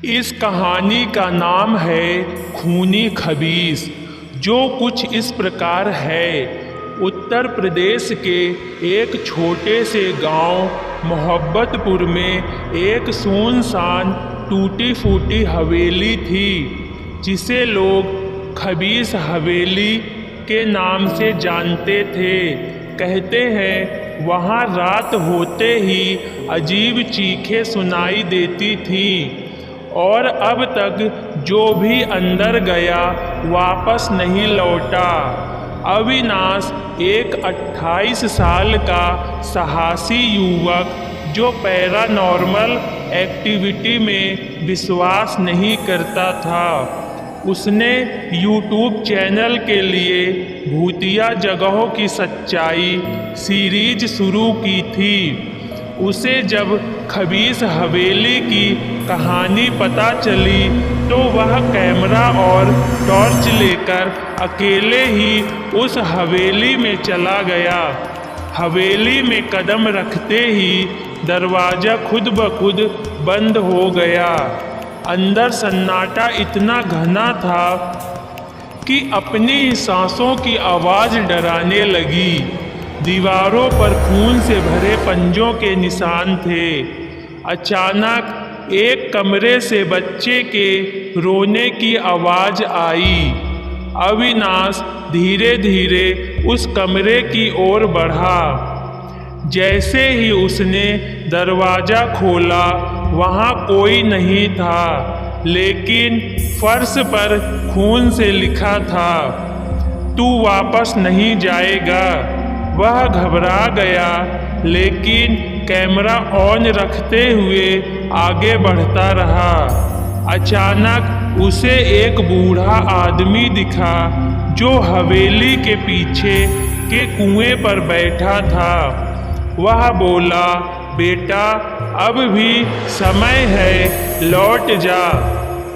इस कहानी का नाम है खूनी खबीस, जो कुछ इस प्रकार है। उत्तर प्रदेश के एक छोटे से गांव मोहब्बतपुर में एक सुनसान टूटी फूटी हवेली थी, जिसे लोग खबीस हवेली के नाम से जानते थे। कहते हैं वहाँ रात होते ही अजीब चीखें सुनाई देती थीं और अब तक जो भी अंदर गया वापस नहीं लौटा। अविनाश एक 28 साल का साहसी युवक, जो पैरानॉर्मल एक्टिविटी में विश्वास नहीं करता था। उसने यूट्यूब चैनल के लिए भूतिया जगहों की सच्चाई सीरीज शुरू की थी। उसे जब खबीस हवेली की कहानी पता चली तो वह कैमरा और टॉर्च लेकर अकेले ही उस हवेली में चला गया। हवेली में कदम रखते ही दरवाज़ा खुद ब खुद बंद हो गया। अंदर सन्नाटा इतना घना था कि अपनी ही सांसों की आवाज़ डराने लगी। दीवारों पर खून से भरे पंजों के निशान थे। अचानक एक कमरे से बच्चे के रोने की आवाज़ आई। अविनाश धीरे धीरे उस कमरे की ओर बढ़ा। जैसे ही उसने दरवाज़ा खोला, वहाँ कोई नहीं था, लेकिन फर्श पर खून से लिखा था, तू वापस नहीं जाएगा। वह घबरा गया, लेकिन कैमरा ऑन रखते हुए आगे बढ़ता रहा। अचानक उसे एक बूढ़ा आदमी दिखा, जो हवेली के पीछे के कुएं पर बैठा था। वह बोला, बेटा, अब भी समय है, लौट जा,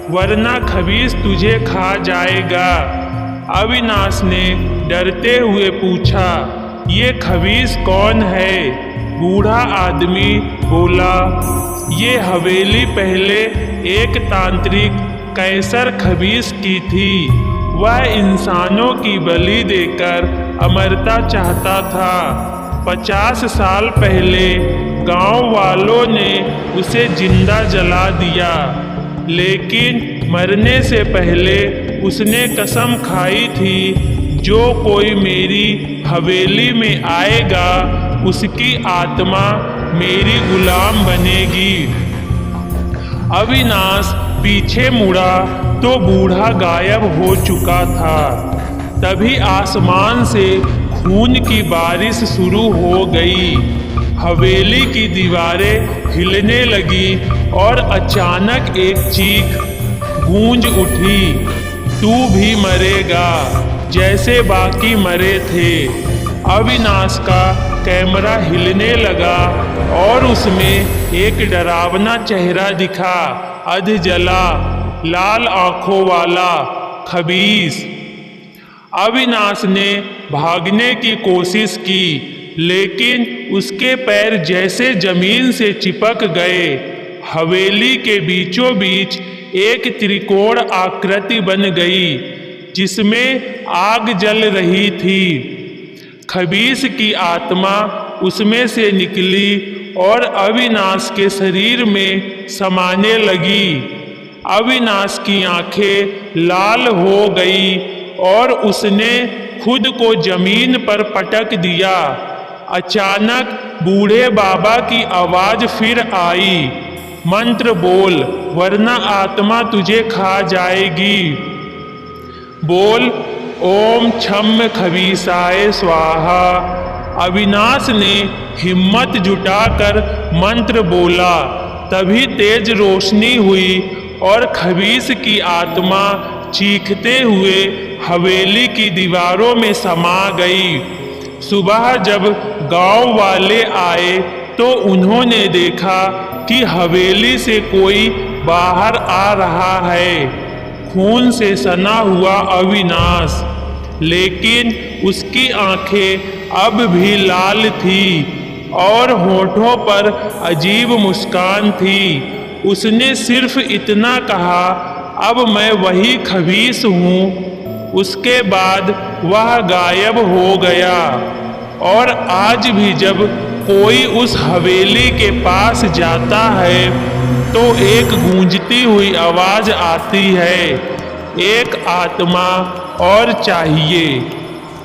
वरना खबीस तुझे खा जाएगा। अविनाश ने डरते हुए पूछा, ये खबीस कौन है? बूढ़ा आदमी बोला, ये हवेली पहले एक तांत्रिक कैसर खबीस की थी। वह इंसानों की बलि देकर अमरता चाहता था। 50 साल पहले गांव वालों ने उसे जिंदा जला दिया, लेकिन मरने से पहले उसने कसम खाई थी, जो कोई मेरी हवेली में आएगा उसकी आत्मा मेरी गुलाम बनेगी। अविनाश पीछे मुड़ा तो बूढ़ा गायब हो चुका था। तभी आसमान से खून की बारिश शुरू हो गई। हवेली की दीवारें हिलने लगी और अचानक एक चीख गूंज उठी, तू भी मरेगा, जैसे बाकी मरे थे। अविनाश का कैमरा हिलने लगा और उसमें एक डरावना चेहरा दिखा, अध जला, लाल आंखों वाला खबीस। अविनाश ने भागने की कोशिश की, लेकिन उसके पैर जैसे जमीन से चिपक गए। हवेली के बीचों बीच एक त्रिकोण आकृति बन गई, जिसमें आग जल रही थी। खबीस की आत्मा उसमें से निकली और अविनाश के शरीर में समाने लगी। अविनाश की आंखें लाल हो गई और उसने खुद को जमीन पर पटक दिया। अचानक बूढ़े बाबा की आवाज फिर आई, मंत्र बोल, वरना आत्मा तुझे खा जाएगी। बोल, ओम छम खबीसाय स्वाहा। अविनाश ने हिम्मत जुटाकर मंत्र बोला। तभी तेज रोशनी हुई और खबीस की आत्मा चीखते हुए हवेली की दीवारों में समा गई। सुबह जब गांव वाले आए तो उन्होंने देखा कि हवेली से कोई बाहर आ रहा है, खून से सना हुआ अविनाश, लेकिन उसकी आंखें अब भी लाल थी और होठों पर अजीब मुस्कान थी। उसने सिर्फ इतना कहा, अब मैं वही खबीस हूँ। उसके बाद वह गायब हो गया। और आज भी जब कोई उस हवेली के पास जाता है तो एक गूंजती हुई आवाज आती है, एक आत्मा और चाहिए।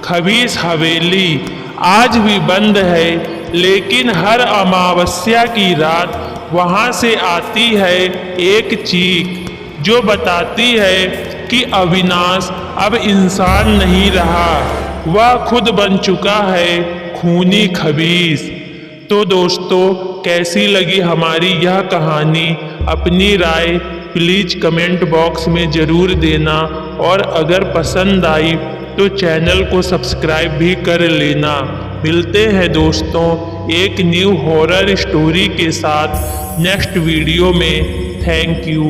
खबीस हवेली आज भी बंद है, लेकिन हर अमावस्या की रात वहां से आती है एक चीख, जो बताती है कि अविनाश अब इंसान नहीं रहा, वह खुद बन चुका है खूनी खबीस। तो दोस्तों, कैसी लगी हमारी यह कहानी? अपनी राय प्लीज कमेंट बॉक्स में ज़रूर देना, और अगर पसंद आई तो चैनल को सब्सक्राइब भी कर लेना। मिलते हैं दोस्तों एक न्यू हॉरर स्टोरी के साथ नेक्स्ट वीडियो में। Thank you.